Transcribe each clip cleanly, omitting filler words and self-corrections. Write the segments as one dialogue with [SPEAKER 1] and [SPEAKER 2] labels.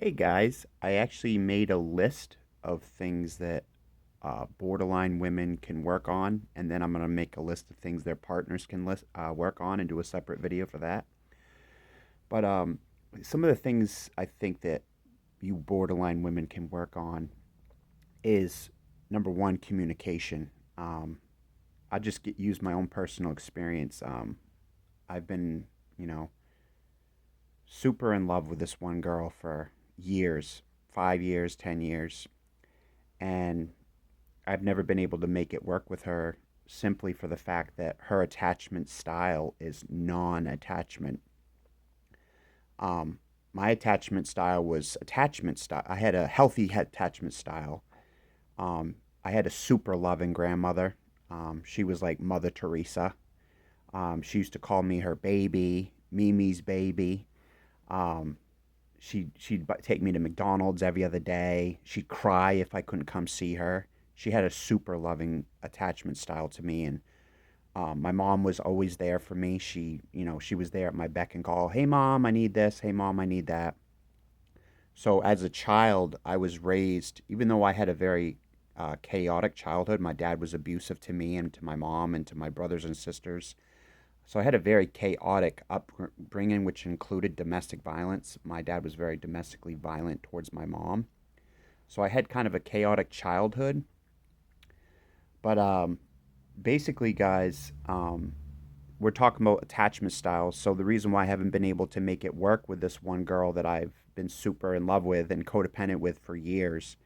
[SPEAKER 1] Hey guys, I actually made a list of things that borderline women can work on, and then I'm going to make a list of things their partners can work on and do a separate video for that. But some of the things I think that you borderline women can work on is number one, communication. Um, use my own personal experience. I've been, you know, super in love with this one girl for years, 5 years, 10 years, and I've never been able to make it work with her simply for the fact that her attachment style is non-attachment. Um, my attachment style was attachment style. I had a healthy attachment style. I had a super loving grandmother. She was like Mother Teresa. She used to call me her baby, Mimi's baby. Um, she'd take me to McDonald's every other day. She'd cry if I couldn't come see her. She had a super loving attachment style to me, and my mom was always there for me. She was there at my beck and call. Hey, mom, I need this. Hey, mom, I need that. So as a child, I was raised, even though I had a very chaotic childhood. My dad was abusive to me and to my mom and to my brothers and sisters. So I had a very chaotic upbringing, which included domestic violence. My dad was very domestically violent towards my mom. So I had kind of a chaotic childhood. But basically, guys, we're talking about attachment styles. So the reason why I haven't been able to make it work with this one girl that I've been super in love with and codependent with for years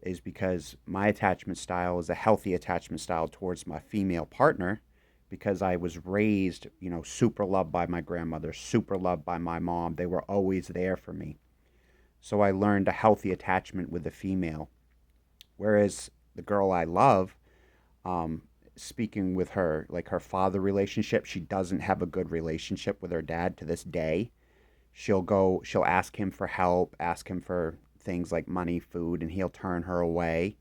[SPEAKER 1] is because my attachment style is a healthy attachment style towards my female partner because I was raised, super loved by my grandmother, super loved by my mom. They were always there for me. So I learned a healthy attachment with the female. Whereas the girl I love, um, speaking with her, like her father relationship, she doesn't have a good relationship with her dad to this day. She'll ask him for help, ask him for things like money, food, and he'll turn her away.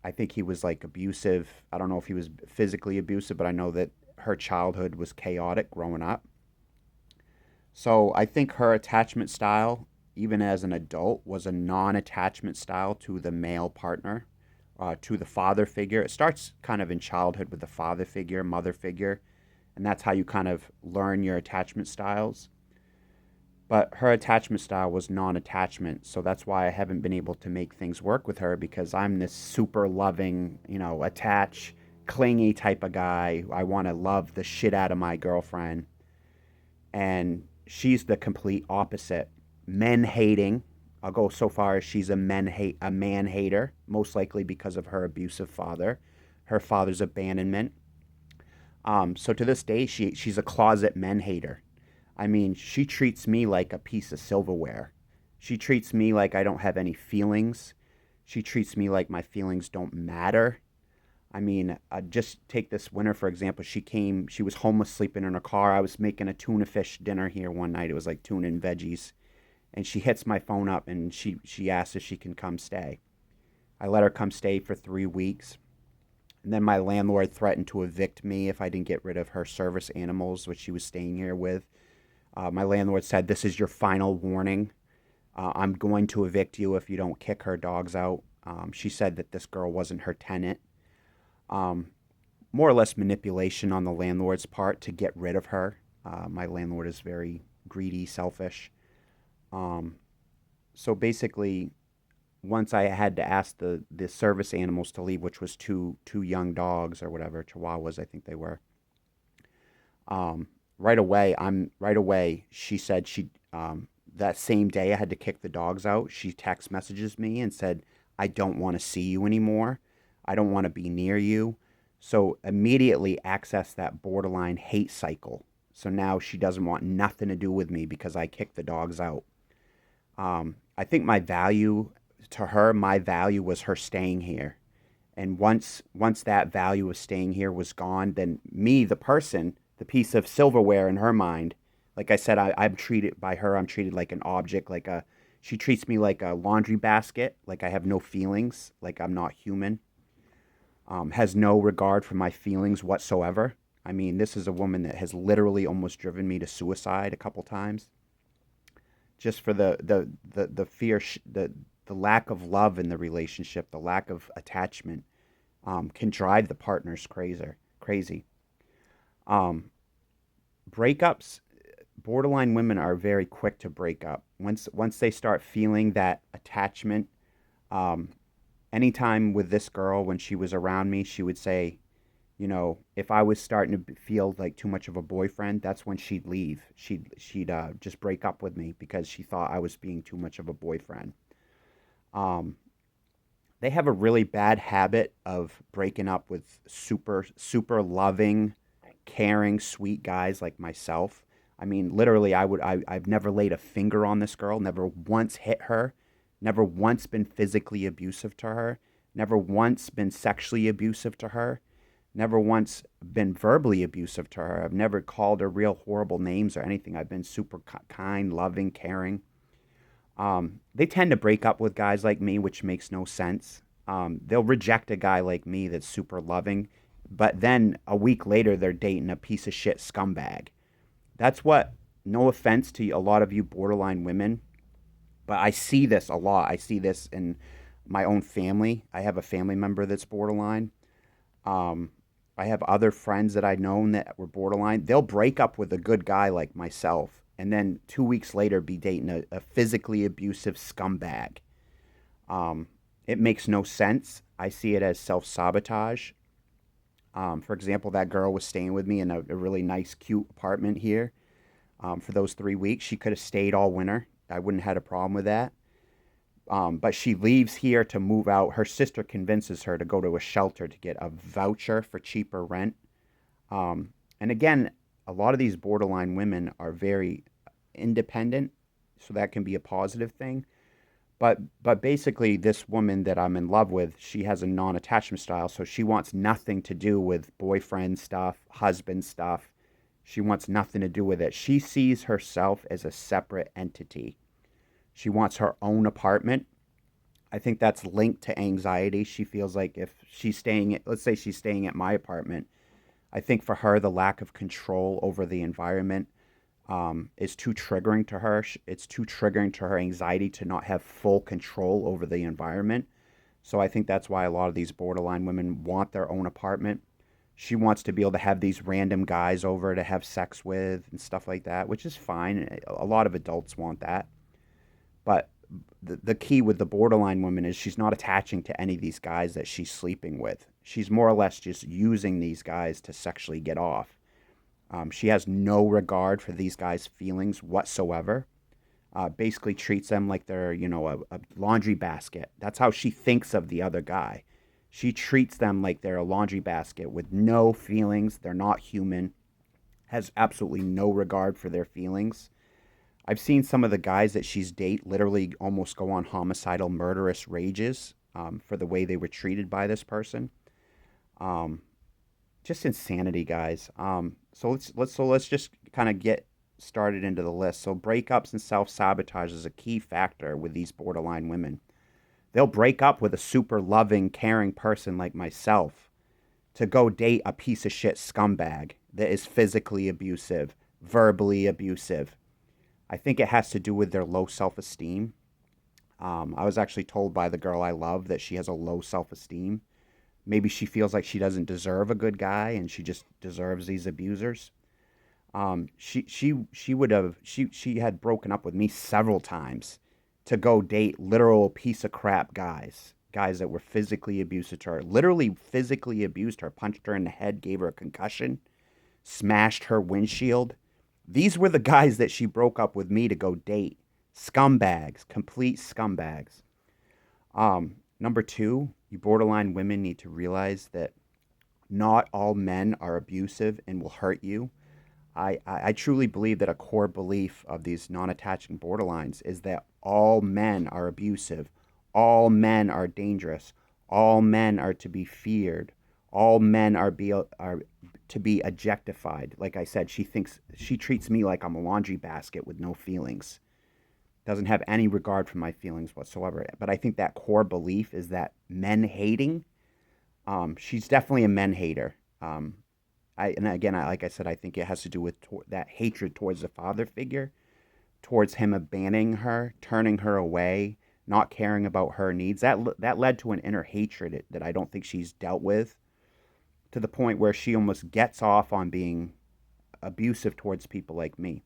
[SPEAKER 1] I think he was like abusive. I don't know if he was physically abusive, but I know that her childhood was chaotic growing up. So I think her attachment style, even as an adult, was a non attachment style to the male partner, to the father figure. It starts kind of in childhood with the father figure, mother figure, and that's how you kind of learn your attachment styles. But her attachment style was non attachment. So that's why I haven't been able to make things work with her because I'm this super loving, attach, clingy type of guy. I want to love the shit out of my girlfriend. And she's the complete opposite. Men hating. I'll go so far as she's a man hater, most likely because of her abusive father, her father's abandonment. So to this day, she's a closet men hater. I mean, she treats me like a piece of silverware. She treats me like I don't have any feelings. She treats me like my feelings don't matter. I mean, just take this winter, for example. She was homeless sleeping in her car. I was making a tuna fish dinner here one night. It was like tuna and veggies. And she hits my phone up and she asks if she can come stay. I let her come stay for 3 weeks. And then my landlord threatened to evict me if I didn't get rid of her service animals, which she was staying here with. My landlord said, "This is your final warning. I'm going to evict you if you don't kick her dogs out." She said that this girl wasn't her tenant. Um, More or less manipulation on the landlord's part to get rid of her. My landlord is very greedy, selfish. Um, so basically, once I had to ask the service animals to leave, which was two young dogs or whatever, Chihuahuas, I think they were. Um, right away. She said that same day I had to kick the dogs out. She text messages me and said, "I don't want to see you anymore. I don't want to be near you." So immediately access that borderline hate cycle. So now she doesn't want nothing to do with me because I kicked the dogs out. I think my value was her staying here. And once that value of staying here was gone, then me, the person, the piece of silverware in her mind, like I said, I'm treated by her. I'm treated like an object, she treats me like a laundry basket, like I have no feelings, like I'm not human. Has no regard for my feelings whatsoever. I mean, this is a woman that has literally almost driven me to suicide a couple times. just for the fear, the lack of love in the relationship, the lack of attachment, can drive the partners crazy. Um, Breakups, borderline women are very quick to break up. Once they start feeling that attachment, um, anytime with this girl, when she was around me, she would say, if I was starting to feel like too much of a boyfriend, that's when she'd leave. She'd just break up with me because she thought I was being too much of a boyfriend. Um, they have a really bad habit of breaking up with super loving, caring, sweet guys like myself. I mean, literally, I've never laid a finger on this girl, never once hit her, never once been physically abusive to her, never once been sexually abusive to her, never once been verbally abusive to her. I've never called her real horrible names or anything. I've been super kind, loving, caring. They tend to break up with guys like me, which makes no sense. They'll reject a guy like me that's super loving, but then a week later they're dating a piece of shit scumbag. That's what, no offense to a lot of you borderline women, but I see this a lot. I see this in my own family. I have a family member that's borderline. Um, I have other friends that I known that were borderline. They'll break up with a good guy like myself, and then 2 weeks later be dating a physically abusive scumbag. Um, it makes no sense. I see it as self sabotage. For example, that girl was staying with me in a really nice, cute apartment here for those 3 weeks. She could have stayed all winter. I wouldn't have had a problem with that. But she leaves here to move out. Her sister convinces her to go to a shelter to get a voucher for cheaper rent. And again, a lot of these borderline women are very independent, so that can be a positive thing. But basically, this woman that I'm in love with, she has a non-attachment style, so she wants nothing to do with boyfriend stuff, husband stuff. She wants nothing to do with it. She sees herself as a separate entity. She wants her own apartment. I think that's linked to anxiety. She feels like if she's staying at, let's say she's staying at my apartment, I think for her, the lack of control over the environment is too triggering to her. It's too triggering to her anxiety to not have full control over the environment. So I think that's why a lot of these borderline women want their own apartment. She wants to be able to have these random guys over to have sex with and stuff like that, which is fine. A lot of adults want that. But the key with the borderline woman is she's not attaching to any of these guys that she's sleeping with. She's more or less just using these guys to sexually get off. She has no regard for these guys' feelings whatsoever. Basically treats them like they're, a laundry basket. That's how she thinks of the other guy. She treats them like they're a laundry basket with no feelings. They're not human. Has absolutely no regard for their feelings. I've seen some of the guys that she's date literally almost go on homicidal, murderous rages for the way they were treated by this person. Um, just insanity, guys. So let's just kind of get started into the list. So breakups and self sabotage is a key factor with these borderline women. They'll break up with a super loving, caring person like myself to go date a piece of shit scumbag that is physically abusive, verbally abusive. I think it has to do with their low self esteem. I was actually told by the girl I love that she has a low self esteem. Maybe she feels like she doesn't deserve a good guy and she just deserves these abusers. She had broken up with me several times to go date literal piece of crap guys that were physically abusive to her, literally physically abused her, punched her in the head, gave her a concussion, smashed her windshield. These were the guys that she broke up with me to go date. Scumbags, complete scumbags. Number two, you borderline women need to realize that not all men are abusive and will hurt you. I truly believe that a core belief of these non-attaching borderlines is that all men are abusive. All men are dangerous. All men are to be feared. All men are to be objectified. Like I said, she treats me like I'm a laundry basket with no feelings. Doesn't have any regard for my feelings whatsoever. But I think that core belief is that men hating. She's definitely a men hater. And again, like I said, I think it has to do with that hatred towards the father figure, towards him abandoning her, turning her away, not caring about her needs. That led to an inner hatred that I don't think she's dealt with, to the point where she almost gets off on being abusive towards people like me.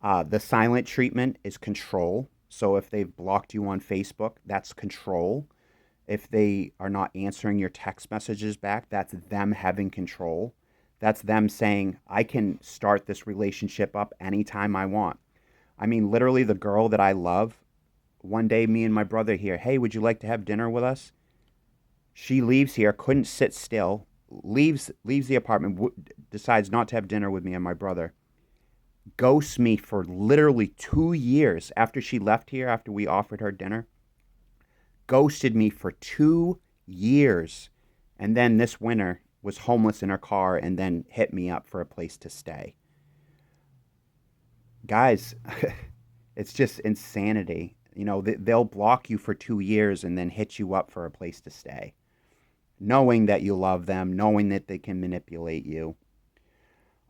[SPEAKER 1] The silent treatment is control. So if they've blocked you on Facebook, that's control. If they are not answering your text messages back, that's them having control. That's them saying, I can start this relationship up anytime I want. I mean, literally, the girl that I love, one day, me and my brother here, hey, would you like to have dinner with us? She leaves here, couldn't sit still, leaves the apartment, decides not to have dinner with me and my brother, ghosts me for literally 2 years after she left here, after we offered her dinner, ghosted me for 2 years. And then this winter was homeless in her car and then hit me up for a place to stay. Guys, it's just insanity. You know, they'll block you for 2 years and then hit you up for a place to stay, knowing that you love them, knowing that they can manipulate you.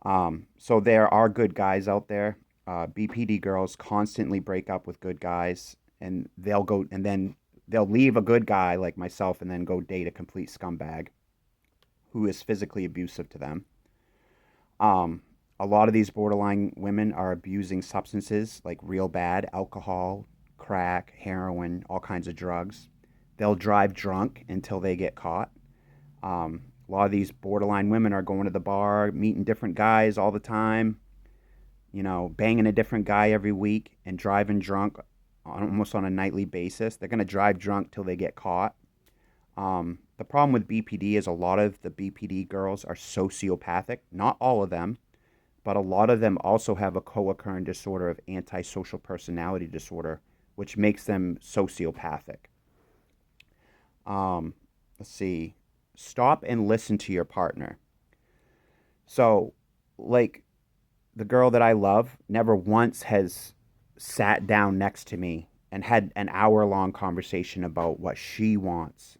[SPEAKER 1] So there are good guys out there. Bpd girls constantly break up with good guys, and they'll go and then they'll leave a good guy like myself and then go date a complete scumbag who is physically abusive to them. A lot of these borderline women are abusing substances like real bad, alcohol, crack, heroin, all kinds of drugs. They'll drive drunk until they get caught. A lot of these borderline women are going to the bar, meeting different guys all the time, you know, banging a different guy every week and driving drunk almost on a nightly basis. They're going to drive drunk till they get caught. The problem with BPD is a lot of the BPD girls are sociopathic. Not all of them, but a lot of them also have a co-occurring disorder of antisocial personality disorder, which makes them sociopathic. Let's see. Stop and listen to your partner. So, like, the girl that I love never once has sat down next to me and had an hour-long conversation about what she wants,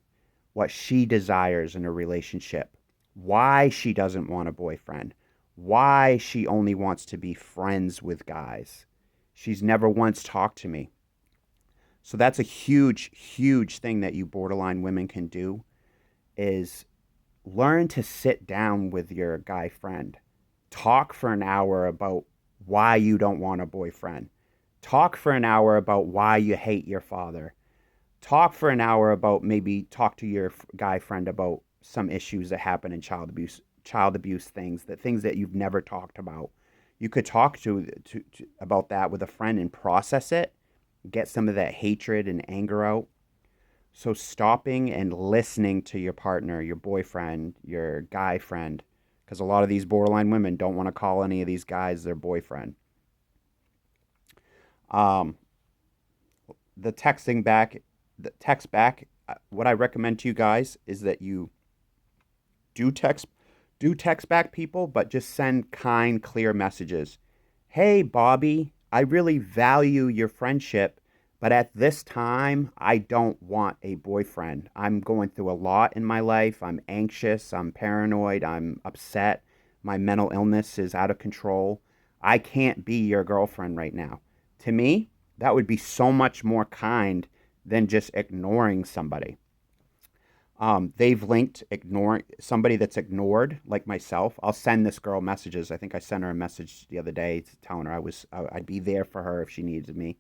[SPEAKER 1] what she desires in a relationship, why she doesn't want a boyfriend, why she only wants to be friends with guys. She's never once talked to me. So that's a huge, huge thing that you borderline women can do, is learn to sit down with your guy friend. Talk for an hour about why you don't want a boyfriend. Talk for an hour about why you hate your father. Talk for an hour about, maybe talk to your guy friend about some issues that happen in child abuse things that you've never talked about. You could talk to about that with a friend and process it, get some of that hatred and anger out. So stopping and listening to your partner, your boyfriend, your guy friend, because a lot of these borderline women don't want to call any of these guys their boyfriend. The text back, what I recommend to you guys is that you do text back people, but just send kind, clear messages. Hey, Bobby, I really value your friendship, but at this time, I don't want a boyfriend. I'm going through a lot in my life. I'm anxious. I'm paranoid. I'm upset. My mental illness is out of control. I can't be your girlfriend right now. To me, that would be so much more kind than just ignoring somebody. They've linked ignoring somebody that's ignored, like myself. I'll send this girl messages. I think I sent her a message the other day telling her I'd be there for her if she needed me.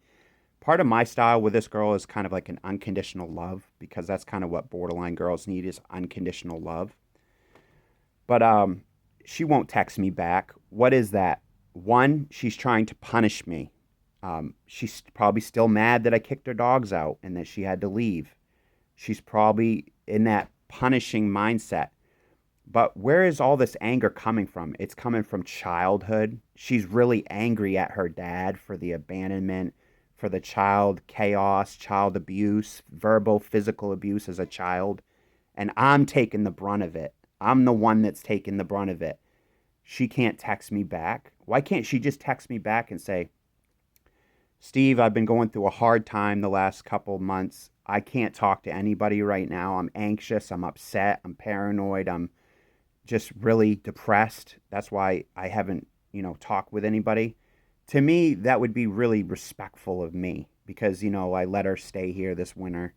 [SPEAKER 1] Part of my style with this girl is kind of like an unconditional love, because that's kind of what borderline girls need, is unconditional love. But she won't text me back. What is that? One, she's trying to punish me. She's probably still mad that I kicked her dogs out and that she had to leave. She's probably in that punishing mindset. But where is all this anger coming from? It's coming from childhood. She's really angry at her dad for the abandonment, for the child chaos, child abuse, verbal, physical abuse as a child. And I'm taking the brunt of it. I'm the one that's taking the brunt of it. She can't text me back. Why can't she just text me back and say, Steve, I've been going through a hard time the last couple months. I can't talk to anybody right now. I'm anxious. I'm upset. I'm paranoid. I'm just really depressed. That's why I haven't, talked with anybody. To me, that would be really respectful of me because, I let her stay here this winter.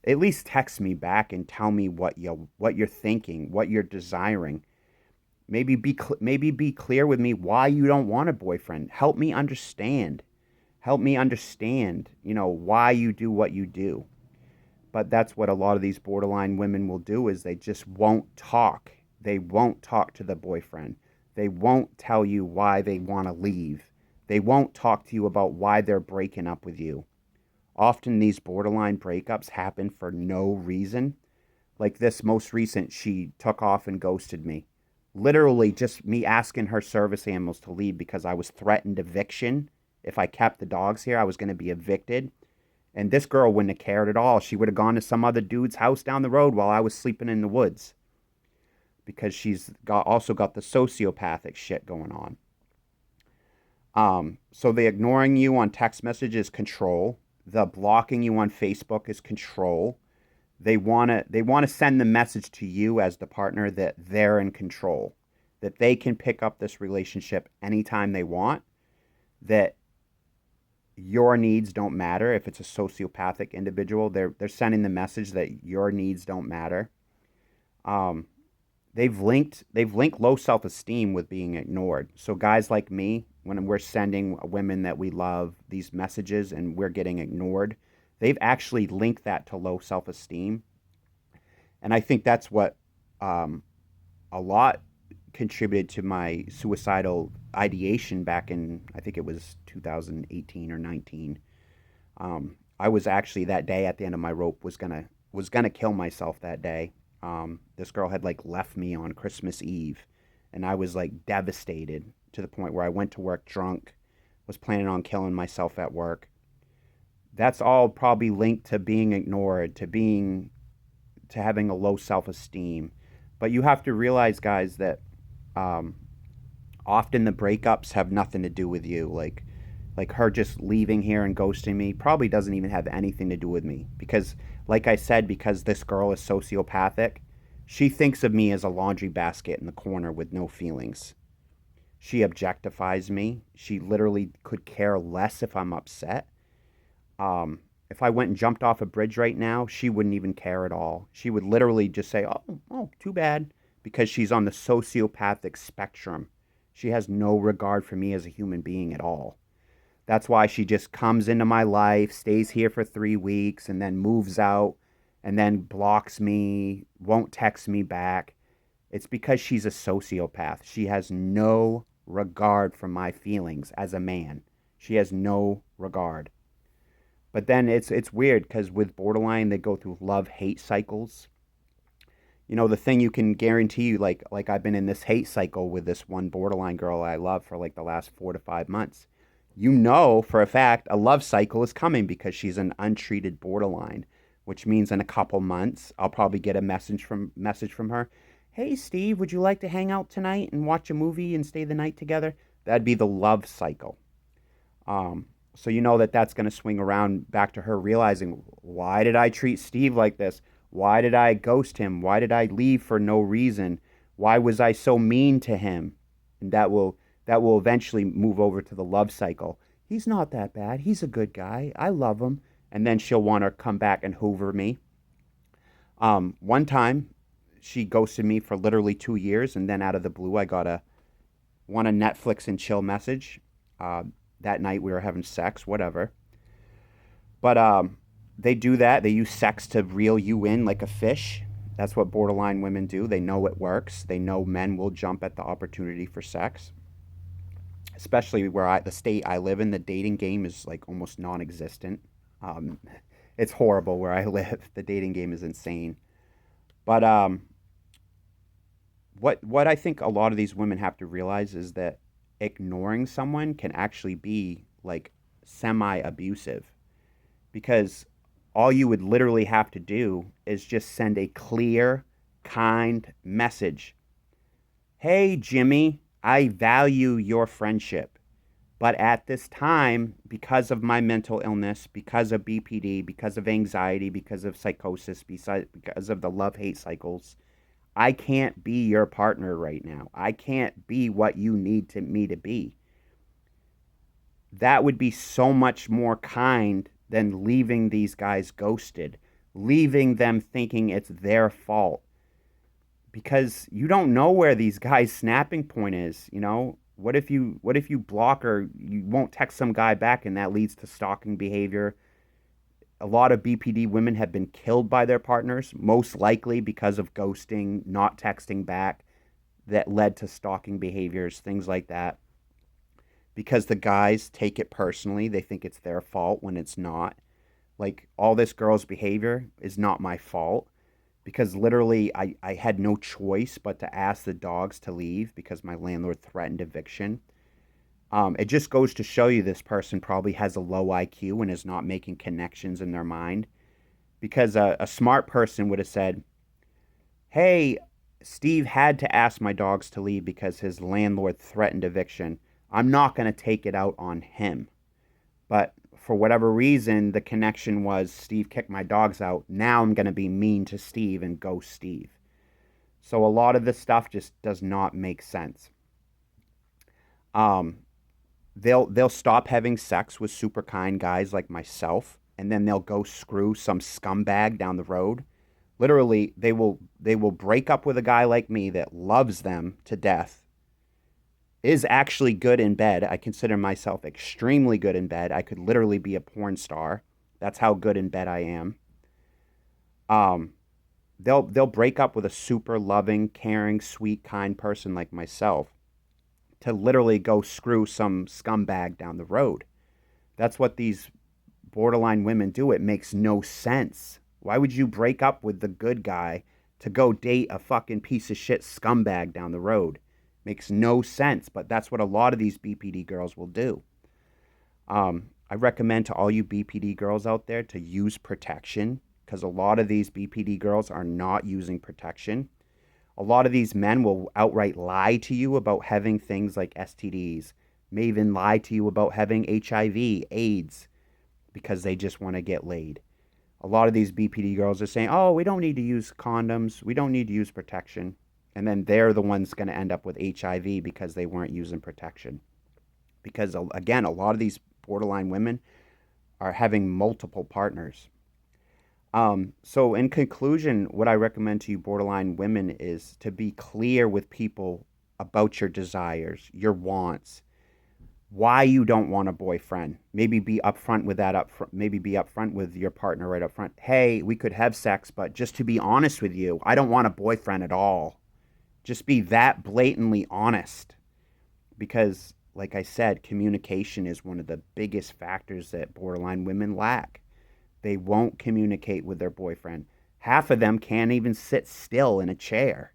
[SPEAKER 1] At least text me back and tell me what you're thinking, what you're desiring. Maybe be clear with me why you don't want a boyfriend. Help me understand. Help me understand, why you do what you do. But that's what a lot of these borderline women will do is they just won't talk. They won't talk to the boyfriend. They won't tell you why they want to leave. They won't talk to you about why they're breaking up with you. Often these borderline breakups happen for no reason. Like this most recent, she took off and ghosted me. Literally just me asking her service animals to leave because I was threatened eviction. If I kept the dogs here, I was going to be evicted. And this girl wouldn't have cared at all. She would have gone to some other dude's house down the road while I was sleeping in the woods. Because also got the sociopathic shit going on. So the ignoring you on text messages is control. The blocking you on Facebook is control. They wanna send the message to you as the partner that they're in control, that they can pick up this relationship anytime they want, that your needs don't matter. If it's a sociopathic individual, they're sending the message that your needs don't matter. They've linked low self-esteem with being ignored. So guys like me, when we're sending women that we love these messages and we're getting ignored, they've actually linked that to low self-esteem. And I think that's what a lot contributed to my suicidal ideation back in, I think it was 2018 or 19. I was actually that day at the end of my rope was gonna kill myself that day. This girl had like left me on Christmas Eve, and I was like devastated to the point where I went to work drunk, was planning on killing myself at work. That's all probably linked to being ignored, to having a low self-esteem. But you have to realize, guys, that um, often the breakups have nothing to do with you. Like her just leaving here and ghosting me probably doesn't even have anything to do with me because, like I said, because this girl is sociopathic, she thinks of me as a laundry basket in the corner with no feelings. She objectifies me. She literally could care less if I'm upset. If I went and jumped off a bridge right now, she wouldn't even care at all. She would literally just say, "Oh, too bad," because she's on the sociopathic spectrum. She has no regard for me as a human being at all. That's why she just comes into my life, stays here for 3 weeks, and then moves out, and then blocks me, won't text me back. It's because she's a sociopath. She has no regard for my feelings as a man. She has no regard. But then it's weird because with borderline, they go through love-hate cycles. The thing you can guarantee, like I've been in this hate cycle with this one borderline girl I love for like the last 4 to 5 months. For a fact a love cycle is coming because she's an untreated borderline, which means in a couple months I'll probably get a message from her. Hey Steve, would you like to hang out tonight and watch a movie and stay the night together? That'd be the love cycle. So that's going to swing around back to her realizing, why did I treat Steve like this? Why did I ghost him? Why did I leave for no reason? Why was I so mean to him? And that will eventually move over to the love cycle. He's not that bad. He's a good guy. I love him. And then she'll want to come back and hoover me. One time, she ghosted me for literally 2 years, and then out of the blue, I got a Netflix and chill message. That night we were having sex, whatever. But they do that. They use sex to reel you in like a fish. That's what borderline women do. They know it works. They know men will jump at the opportunity for sex. Especially the state I live in, the dating game is like almost non-existent. Um, it's horrible where I live. The dating game is insane. But what I think a lot of these women have to realize is that ignoring someone can actually be like semi-abusive because all you would literally have to do is just send a clear, kind message. Hey, Jimmy, I value your friendship, but at this time, because of my mental illness, because of BPD, because of anxiety, because of psychosis, because of the love-hate cycles, I can't be your partner right now. I can't be what you need me to be. That would be so much more kind than leaving these guys ghosted, leaving them thinking it's their fault. Because you don't know where these guys' snapping point is, you know? What if you block, or you won't text some guy back and that leads to stalking behavior? A lot of BPD women have been killed by their partners, most likely because of ghosting, not texting back, that led to stalking behaviors, things like that. Because the guys take it personally, they think it's their fault when it's not. Like, all this girl's behavior is not my fault, because literally I had no choice but to ask the dogs to leave because my landlord threatened eviction. It just goes to show you this person probably has a low IQ and is not making connections in their mind. Because a smart person would have said, hey, Steve had to ask my dogs to leave because his landlord threatened eviction. I'm not going to take it out on him. But for whatever reason, the connection was Steve kicked my dogs out. Now I'm going to be mean to Steve and ghost Steve. So a lot of this stuff just does not make sense. Um, they'll stop having sex with super kind guys like myself, and then they'll go screw some scumbag down the road. Literally, they will break up with a guy like me that loves them to death, is actually good in bed. I consider myself extremely good in bed. I could literally be a porn star. That's how good in bed I am. Um, they'll break up with a super loving, caring, sweet, kind person like myself to literally go screw some scumbag down the road. That's what these borderline women do. It makes no sense. Why would you break up with the good guy to go date a fucking piece of shit scumbag down the road? Makes no sense, but that's what a lot of these BPD girls will do. I recommend to all you BPD girls out there to use protection, because a lot of these BPD girls are not using protection. A lot of these men will outright lie to you about having things like STDs, may even lie to you about having HIV, AIDS, because they just want to get laid. A lot of these BPD girls are saying, oh, we don't need to use condoms, we don't need to use protection. And then they're the ones going to end up with HIV because they weren't using protection. Because, again, a lot of these borderline women are having multiple partners. So in conclusion, what I recommend to you borderline women is to be clear with people about your desires, your wants, why you don't want a boyfriend. Maybe be upfront with that maybe be upfront with your partner right up front. Hey, we could have sex, but just to be honest with you, I don't want a boyfriend at all. Just be that blatantly honest. Because, like I said, communication is one of the biggest factors that borderline women lack. They won't communicate with their boyfriend. Half of them can't even sit still in a chair.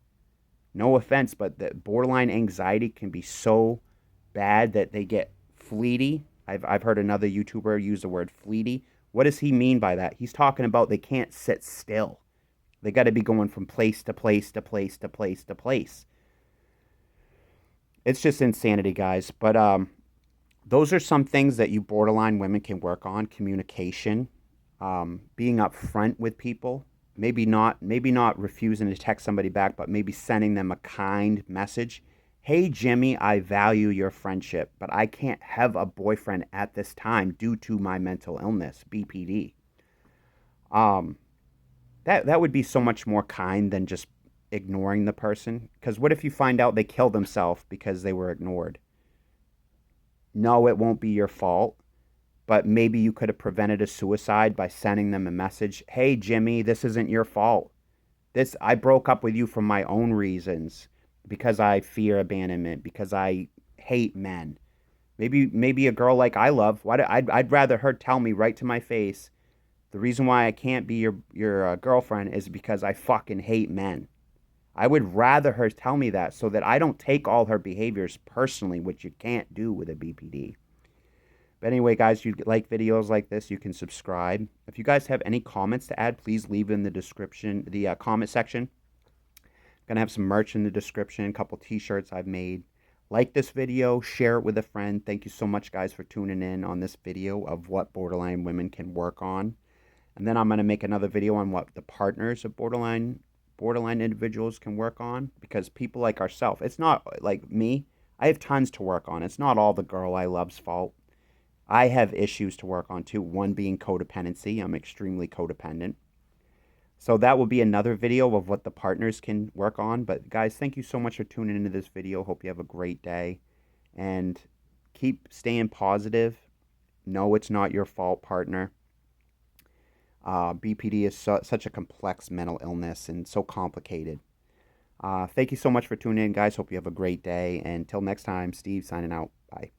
[SPEAKER 1] No offense, but the borderline anxiety can be so bad that they get fleety. I've heard another YouTuber use the word fleety. What does he mean by that? He's talking about they can't sit still. They got to be going from place to place to place to place to place. It's just insanity, guys. But those are some things that you borderline women can work on. Communication, being upfront with people. Maybe not refusing to text somebody back, but maybe sending them a kind message. Hey, Jimmy, I value your friendship, but I can't have a boyfriend at this time due to my mental illness, BPD. Um, that would be so much more kind than just ignoring the person. Because what if you find out they killed themselves because they were ignored? No, it won't be your fault, but maybe you could have prevented a suicide by sending them a message. Hey, Jimmy, this isn't your fault. I broke up with you for my own reasons, because I fear abandonment, because I hate men. Maybe a girl like I love, I'd rather her tell me right to my face, the reason why I can't be your girlfriend is because I fucking hate men. I would rather her tell me that so that I don't take all her behaviors personally, which you can't do with a BPD. But anyway, guys, if you like videos like this, you can subscribe. If you guys have any comments to add, please leave in the description, the comment section. I'm going to have some merch in the description, a couple t-shirts I've made. Like this video, share it with a friend. Thank you so much, guys, for tuning in on this video of what borderline women can work on. And then I'm going to make another video on what the partners of borderline individuals can work on. Because people like ourselves, it's not like me. I have tons to work on. It's not all the girl I love's fault. I have issues to work on too. One being codependency. I'm extremely codependent. So that will be another video of what the partners can work on. But guys, thank you so much for tuning into this video. Hope you have a great day and keep staying positive. No, it's not your fault, partner. BPD is such a complex mental illness and so complicated. Thank you so much for tuning in, guys. Hope you have a great day. And until next time, Steve signing out. Bye.